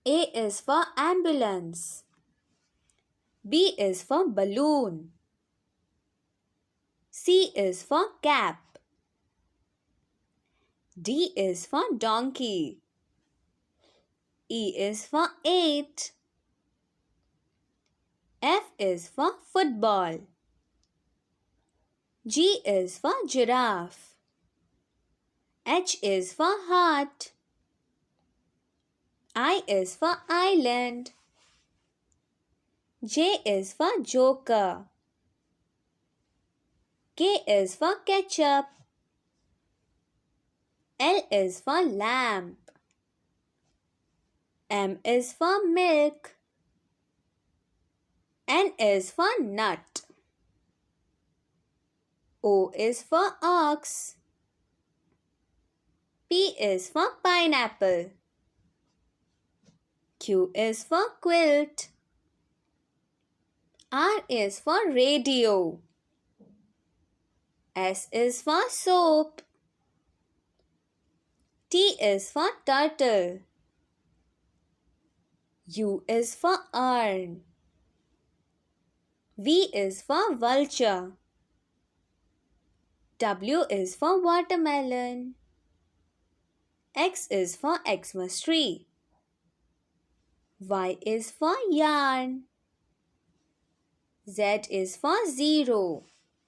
A is for ambulance. B is for balloon. C is for cap. D is for donkey. E is for 8. F is for football. G is for giraffe. H is for heart. I is for island. J is for joker. K is for ketchup. L is for lamp. M is for milk. N is for nut. O is for ox. P is for pineapple. Q is for quilt. R is for radio. S is for soap. T is for turtle. U is for urn. V is for vulture. W is for watermelon. X is for Xmas tree. Y is for yarn. Z is for zero.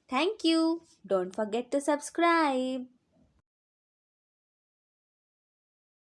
Thank you. Don't forget to subscribe.